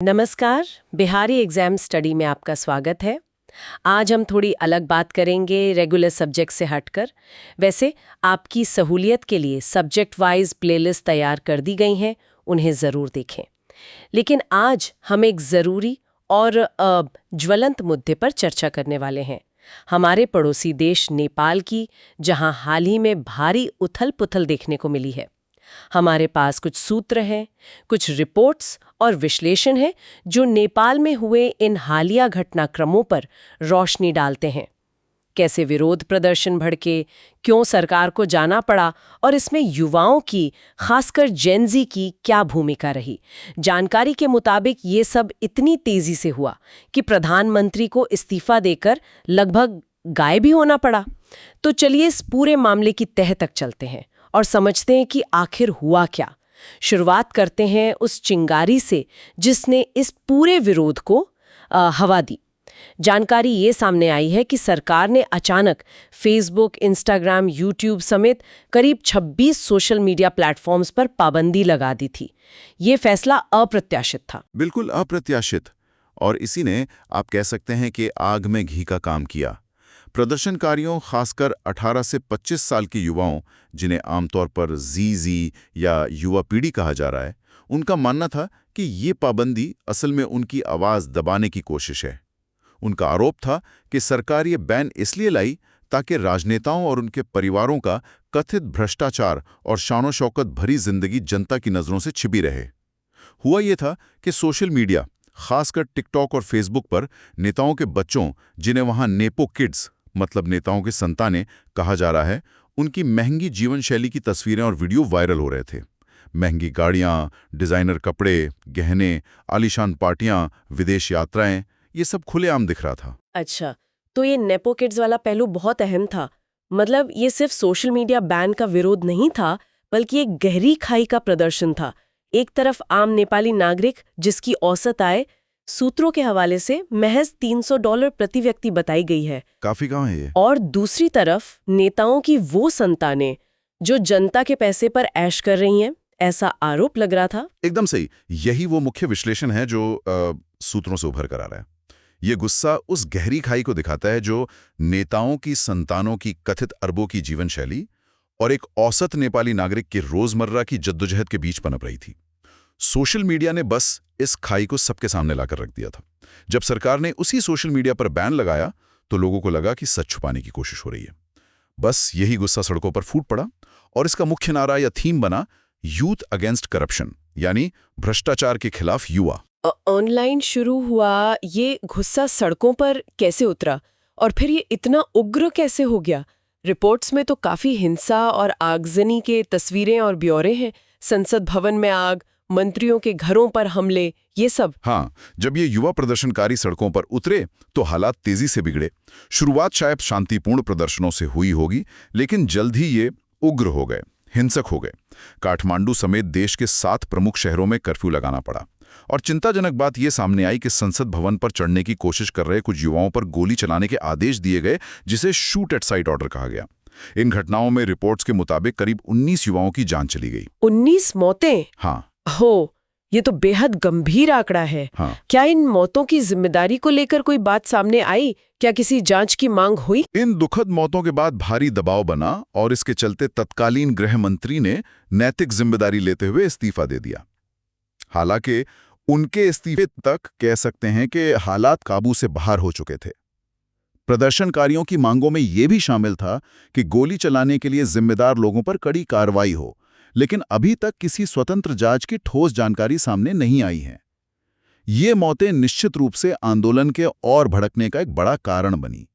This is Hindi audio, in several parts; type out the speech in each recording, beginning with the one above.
नमस्कार। बिहारी एग्जाम स्टडी में आपका स्वागत है। आज हम थोड़ी अलग बात करेंगे, रेगुलर सब्जेक्ट से हटकर। वैसे आपकी सहूलियत के लिए सब्जेक्ट वाइज प्लेलिस्ट तैयार कर दी गई हैं, उन्हें ज़रूर देखें। लेकिन आज हम एक ज़रूरी और ज्वलंत मुद्दे पर चर्चा करने वाले हैं, हमारे पड़ोसी देश नेपाल की, जहां हाल ही में भारी उथल-पुथल देखने को मिली है। हमारे पास कुछ सूत्र हैं, कुछ रिपोर्ट्स और विश्लेषण हैं जो नेपाल में हुए इन हालिया घटनाक्रमों पर रोशनी डालते हैं। कैसे विरोध प्रदर्शन भड़के, क्यों सरकार को जाना पड़ा और इसमें युवाओं की, खासकर जेनजी की क्या भूमिका रही। जानकारी के मुताबिक ये सब इतनी तेजी से हुआ कि प्रधानमंत्री को इस्तीफा देकर लगभग गायब ही होना पड़ा। तो चलिए इस पूरे मामले की तह तक चलते हैं और समझते हैं कि आखिर हुआ क्या। शुरुआत करते हैं उस चिंगारी से जिसने इस पूरे विरोध को हवा दी। जानकारी ये सामने आई है कि सरकार ने अचानक फेसबुक, इंस्टाग्राम, यूट्यूब समेत करीब 26 सोशल मीडिया प्लेटफॉर्म्स पर पाबंदी लगा दी थी। ये फैसला अप्रत्याशित था। बिल्कुल अप्रत्याशित। और इसी ने, आप कह सकते हैं कि आग में घी का काम किया। प्रदर्शनकारियों, खासकर 18 से 25 साल के युवाओं, जिन्हें आमतौर पर जी या युवा पीढ़ी कहा जा रहा है, उनका मानना था कि ये पाबंदी असल में उनकी आवाज़ दबाने की कोशिश है। उनका आरोप था कि सरकार ये बैन इसलिए लाई ताकि राजनेताओं और उनके परिवारों का कथित भ्रष्टाचार और शानो शौकत भरी जिंदगी जनता की नज़रों से छिपी रहे। हुआ ये था कि सोशल मीडिया, खासकर टिकटॉक और फेसबुक पर, नेताओं के बच्चों, जिन्हें वहां नेपो किड्स मतलब नेताओं के संतानें कहा जा रहा है, उनकी महंगी जीवन शैली की तस्वीरें और वीडियो वायरल हो रहे थे। महंगी गाड़ियां, डिजाइनर कपड़े, गहने, आलीशान पार्टियां, विदेश यात्राएं, ये सब खुलेआम दिख रहा था। अच्छा, तो ये नेपो किड्स वाला पहलू बहुत अहम था। मतलब ये सिर्फ सोशल मीडिया बैन का विरोध नहीं था, बल्कि एक गहरी खाई का प्रदर्शन था। एक तरफ आम नेपाली नागरिक, जिसकी औसत आय सूत्रों के हवाले से महज $300 प्रति व्यक्ति बताई गई है, काफी कहाँ है ये? और दूसरी तरफ नेताओं की वो संतानें जो जनता के पैसे पर ऐश कर रही हैं, ऐसा आरोप लग रहा था। एकदम सही। यही वो मुख्य विश्लेषण है जो सूत्रों से उभर कर आ रहा है। ये गुस्सा उस गहरी खाई को दिखाता है जो नेताओं की संतानों की कथित अरबों की जीवन शैली और एक औसत नेपाली नागरिक के रोजमर्रा की जद्दोजहद के बीच पनप रही थी। सोशल मीडिया ने बस इस खाई को सबके सामने लाकर रख दिया था। जब सरकार ने उसी सोशल मीडिया पर बैन लगाया तो लोगों को लगा कि सच छुपाने की कोशिश हो रही है। बस यही गुस्सा सड़कों पर फूट पड़ा और इसका मुख्य नारा या थीम बना यूथ अगेंस्ट करप्शन, यानी भ्रष्टाचार के खिलाफ युवा। ऑनलाइन शुरू हुआ ये गुस्सा सड़कों पर कैसे उतरा और फिर ये इतना उग्र कैसे हो गया? रिपोर्ट्स में तो काफी हिंसा और आगजनी के तस्वीरें और ब्यौरे हैं। संसद भवन में आग, मंत्रियों के घरों पर हमले, ये सब। हाँ, जब ये युवा प्रदर्शनकारी सड़कों पर उतरे तो हालात तेजी से बिगड़े। शुरुआत शायद शांतिपूर्ण प्रदर्शनों से हुई होगी, लेकिन जल्द ही ये उग्र हो गए, हिंसक हो गए। काठमांडू समेत देश के 7 प्रमुख शहरों में कर्फ्यू लगाना पड़ा। और चिंताजनक बात यह सामने आई कि संसद भवन पर चढ़ने की कोशिश कर रहे कुछ युवाओं पर गोली चलाने के आदेश दिए गए, जिसे शूट एट साइट ऑर्डर कहा गया। इन घटनाओं में रिपोर्ट्स के मुताबिक करीब 19 युवाओं की जान चली गई। 19 मौतें? हाँ। हो, ये तो बेहद गंभीर आंकड़ा है। हाँ। क्या इन मौतों की जिम्मेदारी को लेकर कोई बात सामने आई? क्या किसी जांच की मांग हुई? इन दुखद मौतों के बाद भारी दबाव बना और इसके चलते तत्कालीन गृह मंत्री ने नैतिक जिम्मेदारी लेते हुए इस्तीफा दे दिया। हालांकि उनके इस्तीफे तक कह सकते हैं कि हालात काबू से बाहर हो चुके थे। प्रदर्शनकारियों की मांगों में यह भी शामिल था कि गोली चलाने के लिए जिम्मेदार लोगों पर कड़ी कार्रवाई हो, लेकिन अभी तक किसी स्वतंत्र जांच की ठोस जानकारी सामने नहीं आई है। ये मौतें निश्चित रूप से आंदोलन के और भड़कने का एक बड़ा कारण बनी।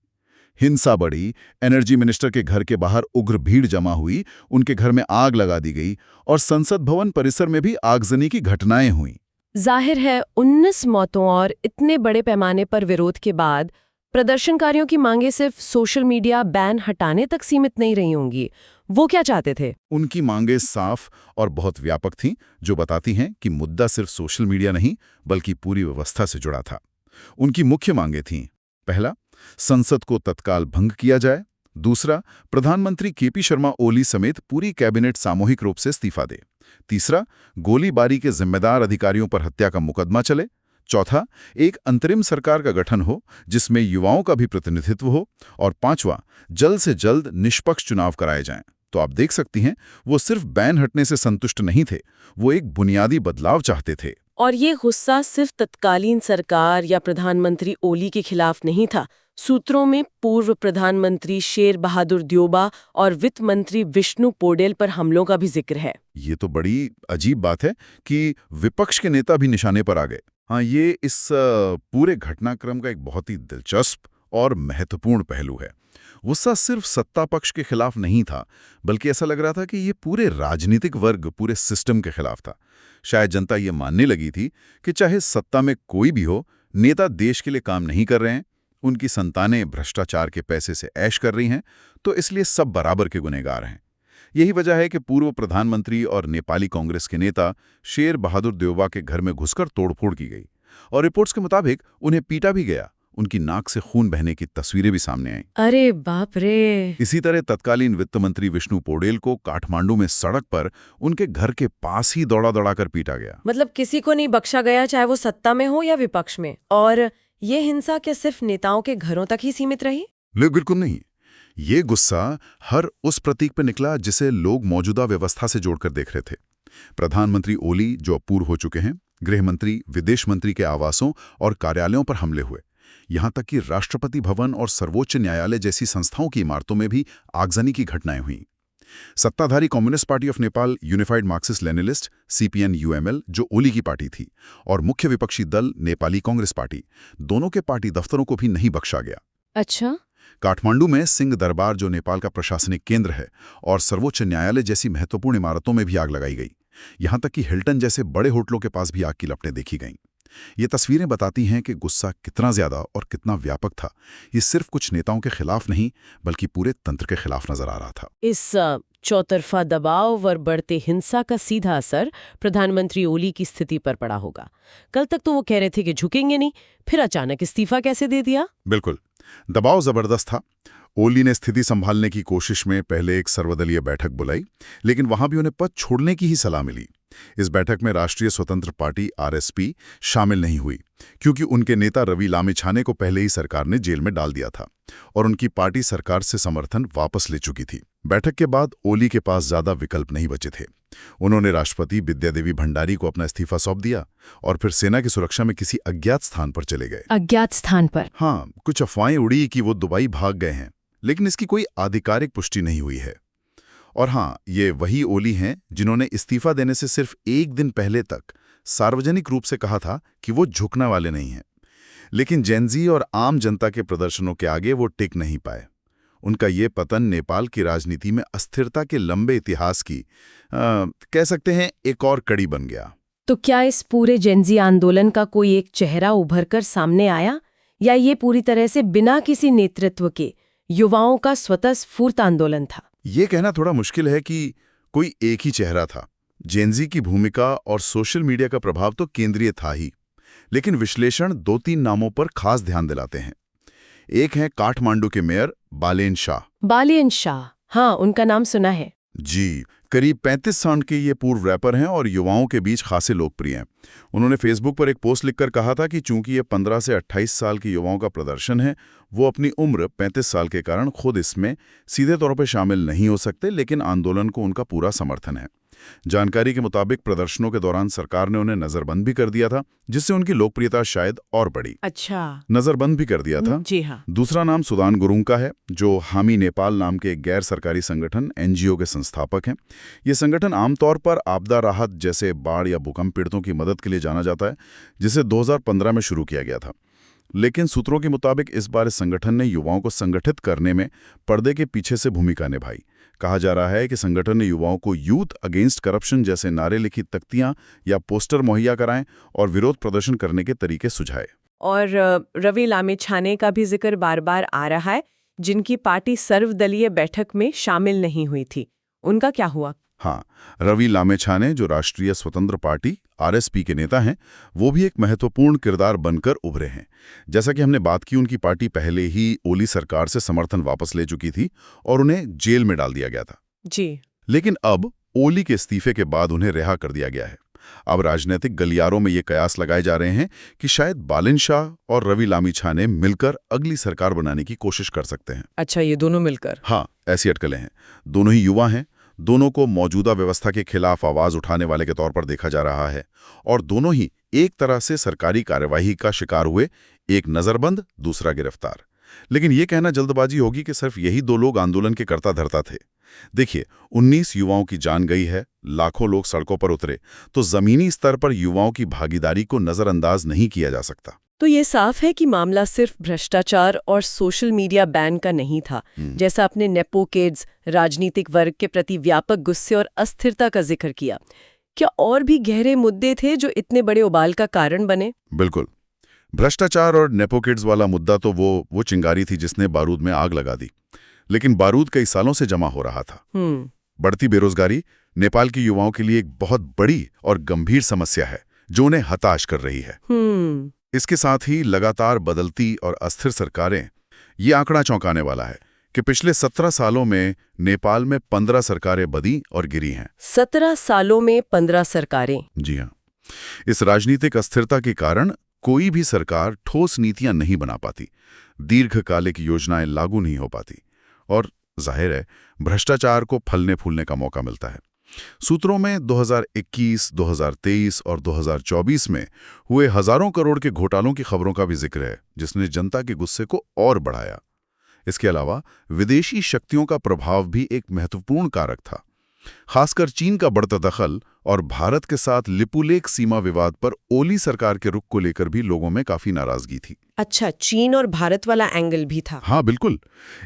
हिंसा बढ़ी, एनर्जी मिनिस्टर के घर के बाहर उग्र भीड़ जमा हुई, उनके घर में आग लगा दी गई और संसद भवन परिसर में भी आगजनी की घटनाएं हुई। जाहिर है 19 मौतों और इतने बड़े पैमाने पर विरोध के बाद प्रदर्शनकारियों की मांगे सिर्फ सोशल मीडिया बैन हटाने तक सीमित नहीं रही होंगी। वो क्या चाहते थे? उनकी मांगे साफ और बहुत व्यापक थीं, जो बताती हैं कि मुद्दा सिर्फ सोशल मीडिया नहीं बल्कि पूरी व्यवस्था से जुड़ा था। उनकी मुख्य मांगे थीं: पहला, संसद को तत्काल भंग किया जाए। दूसरा, प्रधानमंत्री केपी शर्मा ओली समेत पूरी कैबिनेट सामूहिक रूप से इस्तीफा दे। तीसरा, गोलीबारी के जिम्मेदार अधिकारियों पर हत्या का मुकदमा चले। चौथा, एक अंतरिम सरकार का गठन हो जिसमें युवाओं का भी प्रतिनिधित्व हो। और पांचवा, जल्द से जल्द निष्पक्ष चुनाव कराए जाएं। तो आप देख सकती हैं, वो सिर्फ बैन हटने से संतुष्ट नहीं थे, वो एक बुनियादी बदलाव चाहते थे। और ये गुस्सा सिर्फ तत्कालीन सरकार या प्रधानमंत्री ओली के खिलाफ नहीं था। सूत्रों में पूर्व प्रधानमंत्री शेर बहादुर द्योबा और वित्त मंत्री विष्णु पोडेल पर हमलों का भी जिक्र है। ये तो बड़ी अजीब बात है कि विपक्ष के नेता भी निशाने पर आ गए। हाँ, ये इस पूरे घटनाक्रम का एक बहुत ही दिलचस्प और महत्वपूर्ण पहलू है। गुस्सा सिर्फ सत्ता पक्ष के खिलाफ नहीं था, बल्कि ऐसा लग रहा था कि ये पूरे राजनीतिक वर्ग, पूरे सिस्टम के खिलाफ था। शायद जनता ये मानने लगी थी कि चाहे सत्ता में कोई भी हो, नेता देश के लिए काम नहीं कर रहे हैं, उनकी संतानें भ्रष्टाचार के पैसे से ऐश कर रही हैं, तो इसलिए सब बराबर के गुनहगार हैं। यही वजह है कि पूर्व प्रधानमंत्री और नेपाली कांग्रेस के नेता शेर बहादुर देउबा के घर में घुसकर तोड़फोड़ की गई और रिपोर्ट्स के मुताबिक उन्हें पीटा भी गया। उनकी नाक से खून बहने की तस्वीरें भी सामने आईं। अरे बाप रे! इसी तरह तत्कालीन वित्त मंत्री विष्णु पोडेल को काठमांडू में सड़क पर उनके घर के पास ही दौड़ा कर पीटा गया। मतलब किसी को नहीं बख्शा गया, चाहे वो सत्ता में हो या विपक्ष में। और ये हिंसा क्या सिर्फ नेताओं के घरों तक ही सीमित रही? बिल्कुल नहीं। ये गुस्सा हर उस प्रतीक पर निकला जिसे लोग मौजूदा व्यवस्था से जोड़कर देख रहे थे। प्रधानमंत्री ओली जो अपूर्व हो चुके हैं, गृह मंत्री, विदेश मंत्री के आवासों और कार्यालयों पर हमले हुए। यहां तक कि राष्ट्रपति भवन और सर्वोच्च न्यायालय जैसी संस्थाओं की इमारतों में भी आगजनी की घटनाएं हुईं। सत्ताधारी communist party of Nepal unified Marxist Leninist CPN-UML, जो ओली की पार्टी थी, और मुख्य विपक्षी दल नेपाली कांग्रेस पार्टी, दोनों के पार्टी दफ्तरों को भी नहीं बख्शा गया। अच्छा। काठमांडू में सिंह दरबार, जो नेपाल का प्रशासनिक केंद्र है, और सर्वोच्च न्यायालय जैसी महत्वपूर्ण इमारतों में भी आग लगाई गई। यहां तक कि हिल्टन जैसे बड़े होटलों के पास भी आग की लपटें देखी गईं। ये तस्वीरें बताती हैं कि गुस्सा कितना ज्यादा और कितना व्यापक था। ये सिर्फ कुछ नेताओं के खिलाफ नहीं, बल्कि पूरे तंत्र के खिलाफ नजर आ रहा था। इस चौतरफा दबाव और बढ़ते हिंसा का सीधा असर प्रधानमंत्री ओली की स्थिति पर पड़ा होगा। कल तक तो वो कह रहे थे कि झुकेंगे नहीं, फिर अचानक इस्तीफा कैसे दे दिया? बिल्कुल, दबाव जबरदस्त था। ओली ने स्थिति संभालने की कोशिश में पहले एक सर्वदलीय बैठक बुलाई, लेकिन वहां भी उन्हें पद छोड़ने की ही सलाह मिली। इस बैठक में राष्ट्रीय स्वतंत्र पार्टी RSP शामिल नहीं हुई, क्योंकि उनके नेता रवि लामिछाने को पहले ही सरकार ने जेल में डाल दिया था और उनकी पार्टी सरकार से समर्थन वापस ले चुकी थी। बैठक के बाद ओली के पास ज्यादा विकल्प नहीं बचे थे। उन्होंने राष्ट्रपति विद्यादेवी भंडारी को अपना इस्तीफा सौंप दिया और फिर सेना की सुरक्षा में किसी अज्ञात स्थान पर चले गए। अज्ञात स्थान पर? हाँ, कुछ अफवाहें उड़ी कि वो दुबई भाग गए हैं, लेकिन इसकी कोई आधिकारिक पुष्टि नहीं हुई है। और हाँ, ये वही ओली हैं जिन्होंने इस्तीफा देने से सिर्फ एक दिन पहले तक सार्वजनिक रूप से कहा था कि वो झुकने वाले नहीं हैं। लेकिन जेनजी और आम जनता के प्रदर्शनों के आगे वो टिक नहीं पाए। उनका ये पतन नेपाल की राजनीति में अस्थिरता के लंबे इतिहास की कह सकते हैं एक और कड़ी बन गया। तो क्या इस पूरे जेनजी आंदोलन का कोई एक चेहरा उभर कर सामने आया, या ये पूरी तरह से बिना किसी नेतृत्व के युवाओं का स्वतः स्फूर्त आंदोलन था? ये कहना थोड़ा मुश्किल है कि कोई एक ही चेहरा था। जेनजी की भूमिका और सोशल मीडिया का प्रभाव तो केंद्रीय था ही, लेकिन विश्लेषण 2-3 नामों पर खास ध्यान दिलाते हैं। एक है काठमांडू के मेयर बालेन शाह। बालेन शाह, हाँ, उनका नाम सुना है जी। करीब 35 साल के ये पूर्व रैपर हैं और युवाओं के बीच खासे लोकप्रिय हैं। उन्होंने फेसबुक पर एक पोस्ट लिखकर कहा था कि चूंकि ये 15 से 28 साल के युवाओं का प्रदर्शन है, वो अपनी उम्र 35 साल के कारण खुद इसमें सीधे तौर पर शामिल नहीं हो सकते, लेकिन आंदोलन को उनका पूरा समर्थन है। जानकारी के मुताबिक प्रदर्शनों के दौरान सरकार ने उन्हें नजरबंद भी कर दिया था, जिससे उनकी लोकप्रियता शायद और बढ़ी। अच्छा, नजरबंद भी कर दिया था। जी हाँ। दूसरा नाम सुदान गुरुंग का है, जो हामी नेपाल नाम के एक गैर सरकारी संगठन NGO के संस्थापक हैं। ये संगठन आमतौर पर आपदा राहत जैसे बाढ़ या भूकंप पीड़ितों की मदद के लिए जाना जाता है, जिसे 2015 में शुरू किया गया था। लेकिन सूत्रों के मुताबिक इस बार इस संगठन ने युवाओं को संगठित करने में पर्दे के पीछे से भूमिका निभाई। कहा जा रहा है कि संगठन ने युवाओं को यूथ अगेंस्ट करप्शन जैसे नारे लिखित तख्तियां या पोस्टर मुहैया कराएं और विरोध प्रदर्शन करने के तरीके सुझाए। और रवि लामिछाने का भी जिक्र बार बार आ रहा है, जिनकी पार्टी सर्वदलीय बैठक में शामिल नहीं हुई थी। उनका क्या हुआ? हाँ, रवि लामिछाने, जो राष्ट्रीय स्वतंत्र पार्टी RSP के नेता हैं, वो भी एक महत्वपूर्ण किरदार बनकर उभरे हैं। जैसा कि हमने बात की, उनकी पार्टी पहले ही ओली सरकार से समर्थन वापस ले चुकी थी और उन्हें जेल में डाल दिया गया था। जी। लेकिन अब ओली के इस्तीफे के बाद उन्हें रिहा कर दिया गया है। अब राजनीतिक गलियारों में ये कयास लगाए जा रहे हैं कि शायद बालिन शाह और रवि लामिछाने मिलकर अगली सरकार बनाने की कोशिश कर सकते हैं। अच्छा, ये दोनों मिलकर? हाँ, ऐसी अटकलें हैं। दोनों ही युवा हैं, दोनों को मौजूदा व्यवस्था के खिलाफ आवाज उठाने वाले के तौर पर देखा जा रहा है, और दोनों ही एक तरह से सरकारी कार्यवाही का शिकार हुए, एक नजरबंद, दूसरा गिरफ्तार। लेकिन ये कहना जल्दबाजी होगी कि सिर्फ यही दो लोग आंदोलन के कर्ता धर्ता थे। देखिए, 19 युवाओं की जान गई है, लाखों लोग सड़कों पर उतरे, तो जमीनी स्तर पर युवाओं की भागीदारी को नजरअंदाज नहीं किया जा सकता। तो ये साफ है कि मामला सिर्फ भ्रष्टाचार और सोशल मीडिया बैन का नहीं था। जैसा आपने नेपो किड्स, राजनीतिक वर्ग के प्रति व्यापक गुस्से और अस्थिरता का जिक्र किया, क्या और भी गहरे मुद्दे थे जो इतने बड़े उबाल का कारण बने? बिल्कुल। भ्रष्टाचार और नेपो किड्स वाला मुद्दा तो वो चिंगारी थी जिसने बारूद में आग लगा दी। लेकिन बारूद कई सालों से जमा हो रहा था। बढ़ती बेरोजगारी नेपाल के युवाओं के लिए एक बहुत बड़ी और गंभीर समस्या है जो उन्हें हताश कर रही है। इसके साथ ही लगातार बदलती और अस्थिर सरकारें, ये आंकड़ा चौंकाने वाला है कि पिछले 17 सालों में नेपाल में 15 सरकारें बदी और गिरी हैं। 17 सालों में 15 सरकारें? जी हाँ। इस राजनीतिक अस्थिरता के कारण कोई भी सरकार ठोस नीतियां नहीं बना पाती, दीर्घकालिक योजनाएं लागू नहीं हो पाती, और जाहिर है भ्रष्टाचार को फलने फूलने का मौका मिलता है। सूत्रों में 2021, 2023 और 2024 में हुए हजारों करोड़ के घोटालों की खबरों का भी जिक्र है, जिसने जनता के गुस्से को और बढ़ाया। इसके अलावा विदेशी शक्तियों का प्रभाव भी एक महत्वपूर्ण कारक था। खासकर चीन का बढ़ता दखल और भारत के साथ लिपुलेख सीमा विवाद पर ओली सरकार के रुख को लेकर भी लोगों में काफी नाराजगी थी। अच्छा, चीन और भारत वाला एंगल भी था? हाँ, बिल्कुल।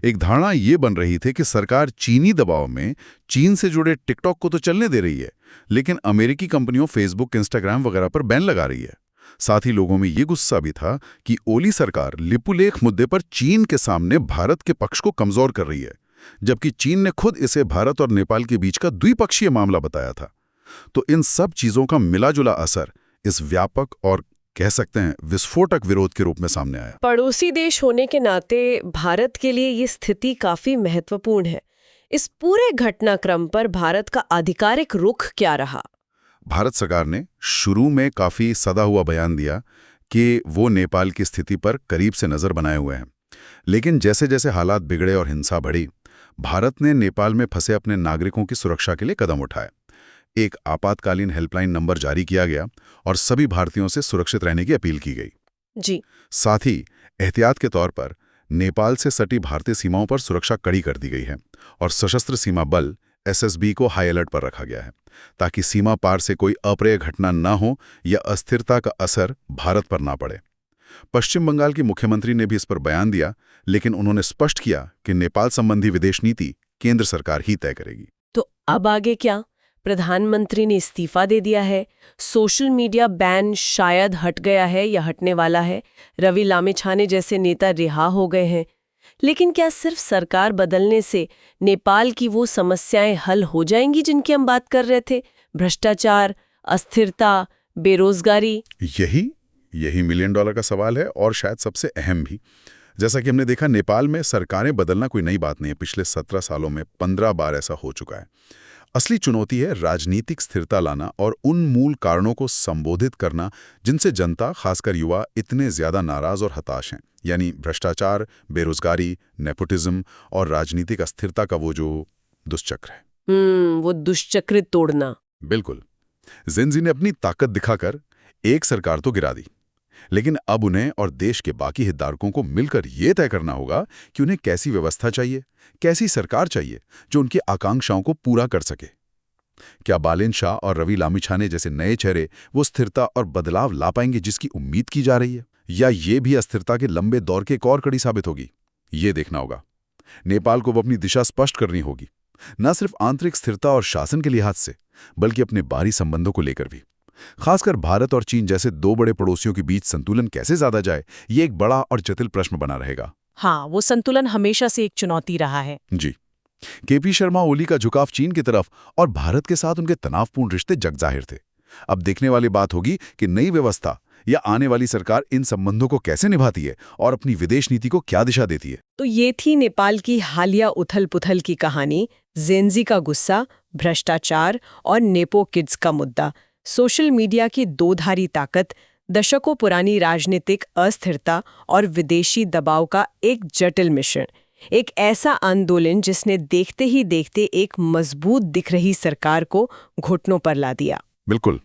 एक धारणा ये बन रही थी कि सरकार चीनी दबाव में चीन से जुड़े टिकटॉक को तो चलने दे रही है, लेकिन अमेरिकी कंपनियों फेसबुक, इंस्टाग्राम वगैरह पर बैन लगा रही है। साथ ही लोगों में ये गुस्सा भी था कि ओली सरकार लिपुलेख मुद्दे पर चीन के सामने भारत के पक्ष को कमजोर कर रही है, जबकि चीन ने खुद इसे भारत और नेपाल के बीच का द्विपक्षीय मामला बताया था। तो इन सब चीजों का मिलाजुला असर इस व्यापक और कह सकते हैं विस्फोटक विरोध के रूप में सामने आया। पड़ोसी देश होने के नाते भारत के लिए ये स्थिति काफी महत्वपूर्ण है। इस पूरे घटनाक्रम पर भारत का आधिकारिक रुख क्या रहा? भारत सरकार ने शुरू में काफी सदा हुआ बयान दिया कि वो नेपाल की स्थिति पर करीब से नजर बनाए हुए हैं, लेकिन जैसे जैसे हालात बिगड़े और हिंसा बढ़ी, भारत ने नेपाल में फंसे अपने नागरिकों की सुरक्षा के लिए कदम उठाए। एक आपातकालीन हेल्पलाइन नंबर जारी किया गया और सभी भारतीयों से सुरक्षित रहने की अपील की गई। जी। साथ ही एहतियात के तौर पर नेपाल से सटी भारतीय सीमाओं पर सुरक्षा कड़ी कर दी गई है और सशस्त्र सीमा बल एसएसबी को हाई अलर्ट पर रखा गया है, ताकि सीमा पार से कोई अप्रिय घटना न हो या अस्थिरता का असर भारत पर ना पड़े। पश्चिम बंगाल की मुख्यमंत्री ने भी इस पर बयान दिया, लेकिन उन्होंने स्पष्ट किया कि नेपाल संबंधी विदेश नीति केंद्र सरकार ही तय करेगी। तो अब आगे क्या? प्रधानमंत्री ने इस्तीफा दे दिया है, सोशल मीडिया बैन शायद हट गया है या हटने वाला है, रवि लामिछाने जैसे नेता रिहा हो गए हैं, लेकिन क्या सिर्फ सरकार बदलने से नेपाल की वो समस्याएं हल हो जाएंगी जिनकी हम बात कर रहे थे? भ्रष्टाचार, अस्थिरता, बेरोजगारी। यही मिलियन डॉलर का सवाल है, और शायद सबसे अहम भी। जैसा कि हमने देखा, नेपाल में सरकारें बदलना कोई नई बात नहीं है। पिछले 17 सालों में 15 बार ऐसा हो चुका है। असली चुनौती है राजनीतिक स्थिरता लाना और उन मूल कारणों को संबोधित करना जिनसे जनता, खासकर युवा, इतने ज्यादा नाराज और हताश हैं, यानी भ्रष्टाचार, बेरोजगारी, नेपोटिज्म और राजनीतिक अस्थिरता का वो जो दुष्चक्र है। वो दुष्चक्र तोड़ना। बिल्कुल। जिनजी ने अपनी ताकत दिखाकर एक सरकार तो गिरा दी, लेकिन अब उन्हें और देश के बाकी हितधारकों को मिलकर यह तय करना होगा कि उन्हें कैसी व्यवस्था चाहिए, कैसी सरकार चाहिए जो उनकी आकांक्षाओं को पूरा कर सके। क्या बालिन शाह और रवि लामिछाने जैसे नए चेहरे वो स्थिरता और बदलाव ला पाएंगे जिसकी उम्मीद की जा रही है, या ये भी अस्थिरता के लंबे दौर की एक और कड़ी साबित होगी? ये देखना होगा। नेपाल को अपनी दिशा स्पष्ट करनी होगी, न सिर्फ आंतरिक स्थिरता और शासन के लिहाज से, बल्कि अपने बाहरी संबंधों को लेकर भी। खासकर भारत और चीन जैसे दो बड़े पड़ोसियों के बीच संतुलन कैसे ज्यादा जाए, ये एक बड़ा और जटिल प्रश्न बना रहेगा। हाँ, वो संतुलन हमेशा से एक चुनौती रहा है। जी। केपी शर्मा ओली का झुकाव चीन की तरफ और भारत के साथ उनके तनावपूर्ण रिश्ते जगजाहिर थे। अब देखने वाली बात होगी कि नई व्यवस्था या आने वाली सरकार इन संबंधों को कैसे निभाती है और अपनी विदेश नीति को क्या दिशा देती है। तो ये थी नेपाल की हालिया उथल-पुथल की कहानी, जेनजी का गुस्सा, भ्रष्टाचार और नेपो किड्स का मुद्दा। सोशल मीडिया की दोधारी ताकत, दशकों पुरानी राजनीतिक अस्थिरता और विदेशी दबाव का एक जटिल मिश्रण। एक ऐसा आंदोलन जिसने देखते ही देखते एक मजबूत दिख रही सरकार को घुटनों पर ला दिया। बिल्कुल।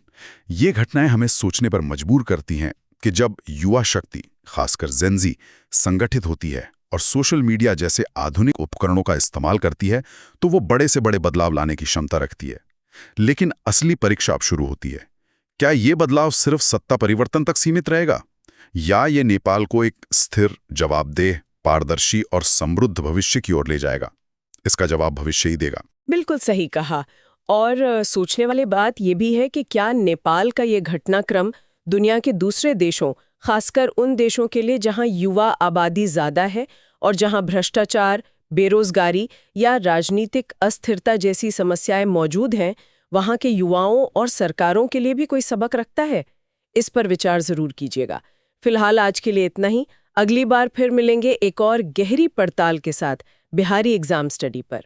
ये घटनाएं हमें सोचने पर मजबूर करती हैं कि जब युवा शक्ति, खासकर जेनजी, संगठित होती है और सोशल मीडिया जैसे आधुनिक उपकरणों का इस्तेमाल करती है, तो वो बड़े से बड़े बदलाव लाने की क्षमता रखती है। लेकिन असली परीक्षा अब शुरू होती है। क्या ये बदलाव सिर्फ सत्ता परिवर्तन तक सीमित रहेगा, या ये नेपाल को एक स्थिर, जवाबदेह, पारदर्शी और समृद्ध भविष्य की ओर ले जाएगा? इसका जवाब भविष्य ही देगा। बिल्कुल सही कहा। और सोचने वाली बात यह भी है कि क्या नेपाल का ये घटनाक्रम दुनिया के दूसरे देशों, खासकर उन देशों के लिए जहां युवा आबादी ज्यादा है और जहां भ्रष्टाचार, बेरोजगारी या राजनीतिक अस्थिरता जैसी समस्याएं मौजूद हैं, वहां के युवाओं और सरकारों के लिए भी कोई सबक रखता है? इस पर विचार जरूर कीजिएगा। फिलहाल आज के लिए इतना ही। अगली बार फिर मिलेंगे एक और गहरी पड़ताल के साथ बिहारी एग्जाम स्टडी पर।